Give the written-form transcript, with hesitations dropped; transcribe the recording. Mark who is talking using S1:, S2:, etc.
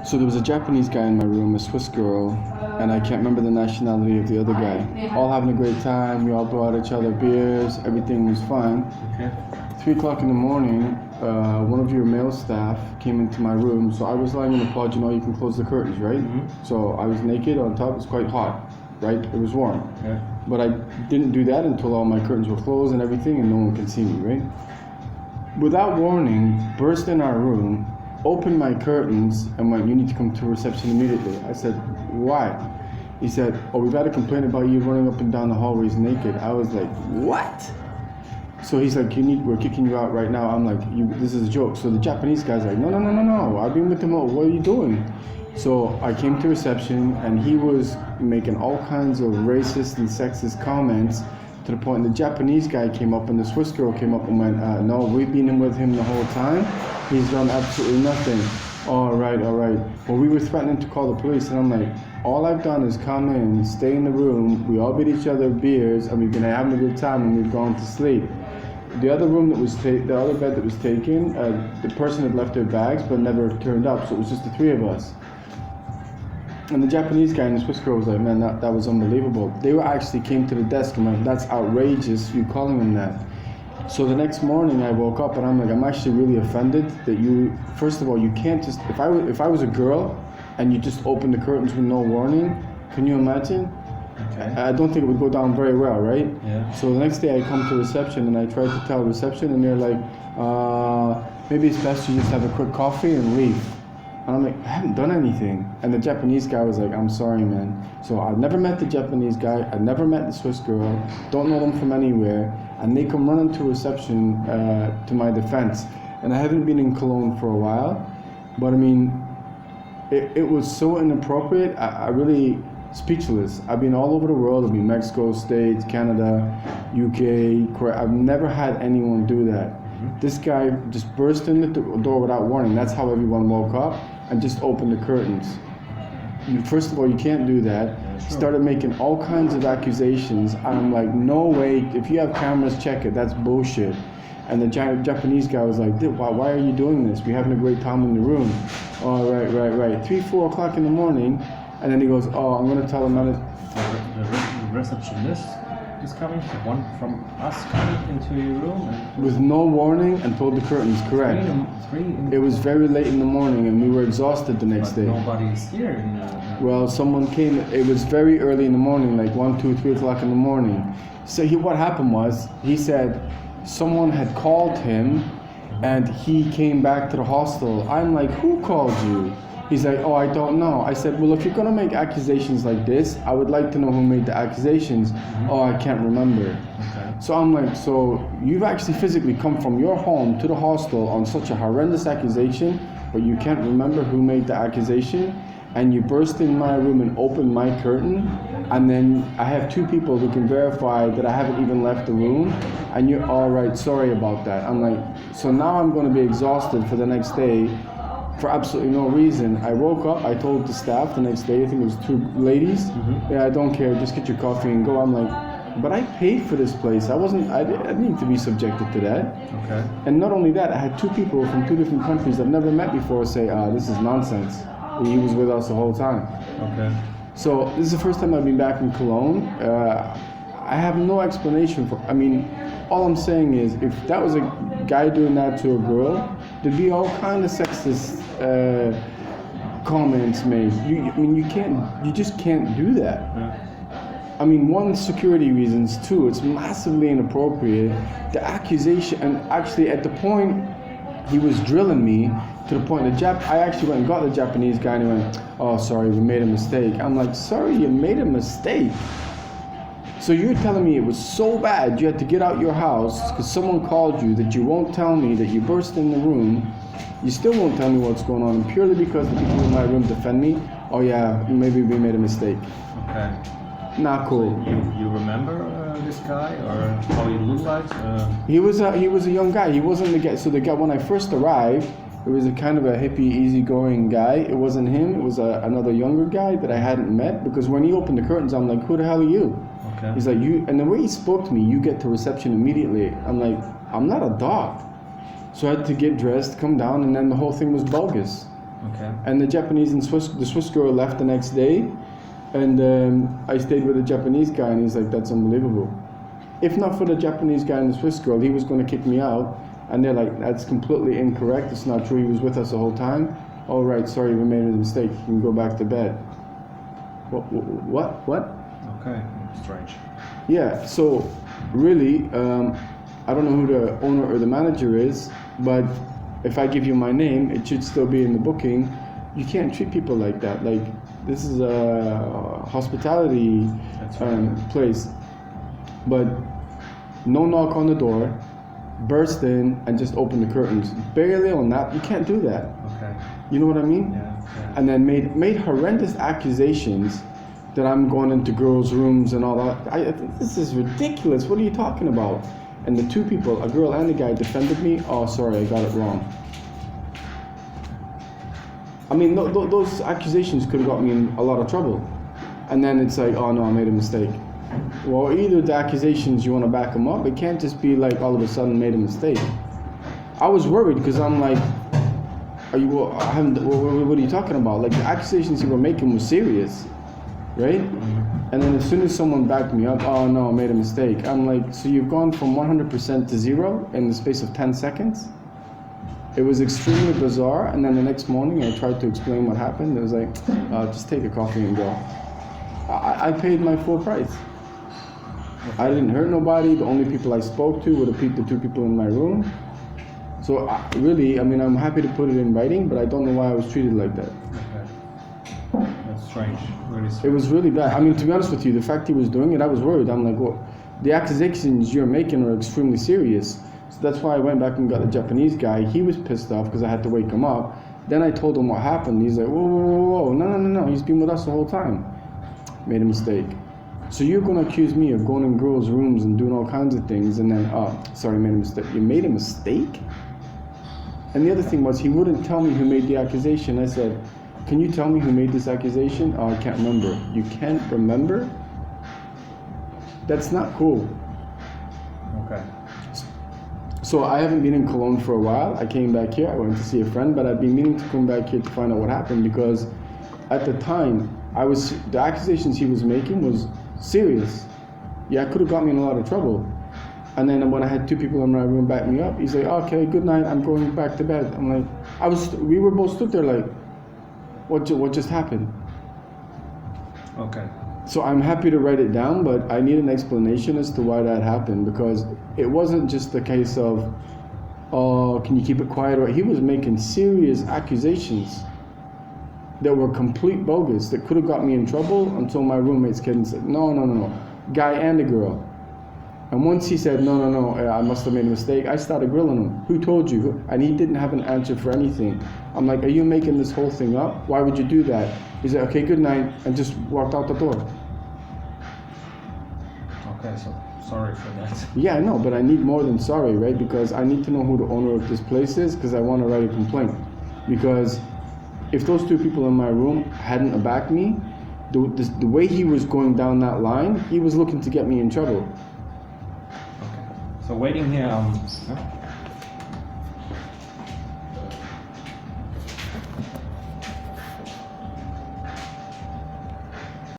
S1: So there was a Japanese guy in my room, a Swiss girl, and I can't remember the nationality of the other guy. All having a great time. We all brought each other beers. Everything was fine.
S2: Okay.
S1: 3 o'clock in the morning, one of your male staff came into my room. So I was lying in the pod, you can close the curtains, right?
S2: Mm-hmm.
S1: So I was naked on top. It was quite hot, right? It was warm.
S2: Yeah.
S1: But I didn't do that until all my curtains were closed and everything, and no one could see me, right? Without warning, burst in our room, opened my curtains, and went, "You need to come to reception immediately." I said, "Why?" He said, "Oh, we've had a complaint about you running up and down the hallways naked." I was like, "What?" So he's like, "We're kicking you out right now." I'm like, "This is a joke." So the Japanese guy's like, No. I've been with him. What are you doing? So I came to reception, and he was making all kinds of racist and sexist comments, to the point the Japanese guy came up and the Swiss girl came up and went, "No, we've been with him the whole time. He's done absolutely nothing." All right. Well, we were threatening to call the police, and I'm like, all I've done is come in, stay in the room, we all beat each other beers, and we've been having a good time, and we've gone to sleep. The other room that was the other bed that was taken, the person had left their bags but never turned up, so it was just the three of us. And the Japanese guy and the Swiss girl was like, "Man, that was unbelievable." They actually came to the desk and went, "That's outrageous, you calling him that." So the next morning I woke up and I'm like, I'm actually really offended that first of all, you can't just, if I was a girl and you just opened the curtains with no warning, can you imagine?
S2: Okay.
S1: I don't think it would go down very well, right?
S2: Yeah.
S1: So the next day I come to reception and I try to tell reception, and they're like, maybe it's best you just have a quick coffee and leave. And I'm like, I haven't done anything. And the Japanese guy was like, "I'm sorry, man." So I've never met the Japanese guy, I've never met the Swiss girl, don't know them from anywhere, and they come running to reception to my defense. And I haven't been in Cologne for a while, but I mean, it was so inappropriate, I really speechless. I've been all over the world. I've been Mexico, States, Canada, UK, Korea. I've never had anyone do that. Mm-hmm. This guy just burst in the door without warning. That's how everyone woke up, and just opened the curtains. First of all, you can't do that. He started making all kinds of accusations. I'm like, no way. If you have cameras, check it. That's bullshit. And the Japanese guy was like, why are you doing this? We're having a great time in the room. Oh, right. 3, 4 o'clock in the morning. And then he goes, "Oh, I'm going to tell the manager."
S2: The receptionist is coming, the one from us coming into your room?
S1: With no warning and pulled the curtains, correct. It was very late in the morning and we were exhausted the next day.
S2: Nobody's here.
S1: Well, someone came, it was very early in the morning, like 1, 2, 3 o'clock in the morning. So what happened was, he said someone had called him and he came back to the hostel. I'm like, "Who called you?" He's like, "Oh, I don't know." I said, "Well, if you're going to make accusations like this, I would like to know who made the accusations." Mm-hmm. "Oh, I can't remember." Okay. So I'm like, "So you've actually physically come from your home to the hostel on such a horrendous accusation, but you can't remember who made the accusation? And you burst in my room and opened my curtain, and then I have 2 people who can verify that I haven't even left the room, and you're all right, sorry about that." I'm like, so now I'm going to be exhausted for the next day for absolutely no reason. I woke up, I told the staff the next day, I think it was 2 ladies, mm-hmm. "Yeah, I don't care, just get your coffee and go." I'm like, but I paid for this place. I didn't need to be subjected to that. Okay. And not only that, I had 2 people from 2 different countries I've never met before say, "This is nonsense." He was with us the whole time. Okay. So this is the first time I've been back in Cologne. I have no explanation for, all I'm saying is, if that was a guy doing that to a girl, there'd be all kind of sexist comments made. You just can't do that. Yeah. One, security reasons. 2, it's massively inappropriate. The accusation, and actually at the point he was drilling me, to the point I actually went and got the Japanese guy and he went, "Oh, sorry, we made a mistake." I'm like, "Sorry, you made a mistake? So you're telling me it was so bad you had to get out your house because someone called you, that you won't tell me, that you burst in the room, you still won't tell me what's going on, and purely because the people in my room defend me, oh yeah, maybe we made a mistake." Okay. Not cool.
S2: So you remember this guy, or how he looked like?
S1: He was a young guy. He wasn't the guy. So the guy, when I first arrived, it was a kind of a hippie, easygoing guy. It wasn't him. It was another younger guy that I hadn't met, because when he opened the curtains, I'm like, "Who the hell are you?" Okay. He's like, "You," and the way he spoke to me, "You get to reception immediately." I'm like, "I'm not a dog." So I had to get dressed, come down, and then the whole thing was bogus.
S2: Okay.
S1: And the Japanese and the Swiss girl left the next day, and I stayed with a Japanese guy, and he's like, "That's unbelievable. If not for the Japanese guy and the Swiss girl, he was going to kick me out." And they're like, "That's completely incorrect. It's not true. He was with us the whole time." "All right, sorry, we made a mistake. You can go back to bed." What?
S2: Okay, strange.
S1: Yeah. So really, I don't know who the owner or the manager is, but if I give you my name, it should still be in the booking. You can't treat people like that. Like, this is a hospitality place. But no knock on the door, burst in and just open the curtains. Barely on that, you can't do that.
S2: Okay.
S1: You know what I mean?
S2: Yeah.
S1: And then made horrendous accusations that I'm going into girls' rooms and all that. I think this is ridiculous. What are you talking about? And the two people, a girl and a guy, defended me. "Oh, sorry, I got it wrong." I mean, those accusations could have got me in a lot of trouble. And then it's like, "Oh no, I made a mistake." Well, either the accusations, you want to back them up. It can't just be like all of a sudden made a mistake. I was worried because I'm like, what are you talking about? Like, the accusations you were making were serious, right?
S2: Mm-hmm.
S1: And then as soon as someone backed me up, "Oh no, I made a mistake." I'm like, so you've gone from 100% to 0 in the space of 10 seconds? It was extremely bizarre. And then the next morning I tried to explain what happened. It was like, just take a coffee and go. I paid my full price. I didn't hurt nobody. The only people I spoke to were the two people in my room. So really, I mean, I'm happy to put it in writing, but I don't know why I was treated like that.
S2: Okay. That's strange. Really strange.
S1: It was really bad. I mean, to be honest with you, the fact he was doing it, I was worried. I'm like, well, the accusations you're making are extremely serious. So that's why I went back and got the Japanese guy. He was pissed off because I had to wake him up. Then I told him what happened. He's like, whoa, no. He's been with us the whole time. Made a mistake. So you're going to accuse me of going in girls' rooms and doing all kinds of things, and then, sorry, made a mistake. You made a mistake? And the other thing was, he wouldn't tell me who made the accusation. I said, "Can you tell me who made this accusation?" "Oh, I can't remember." You can't remember? That's not cool.
S2: Okay.
S1: So I haven't been in Cologne for a while. I came back here. I went to see a friend, but I've been meaning to come back here to find out what happened, because at the time, the accusations he was making was serious. Yeah, it could have got me in a lot of trouble. And then when I had two people in my room back me up, he's like, "Okay, good night, I'm going back to bed." I'm like, we were both stood there like, what just happened?
S2: Okay.
S1: So I'm happy to write it down, but I need an explanation as to why that happened, because it wasn't just the case of, "Oh, can you keep it quiet?" Or he was making serious accusations that were complete bogus, that could have got me in trouble, until my roommates came and said, no, guy and a girl. And once he said, no, I must have made a mistake, I started grilling him. "Who told you?" And he didn't have an answer for anything. I'm like, "Are you making this whole thing up? Why would you do that?" He said, "Okay, good night," and just walked out the door.
S2: Okay, so sorry for that.
S1: Yeah, I know, but I need more than sorry, right? Because I need to know who the owner of this place is, because I want to write a complaint. Because if those two people in my room hadn't backed me, the way he was going down that line, he was looking to get me in trouble.
S2: Okay. So waiting here,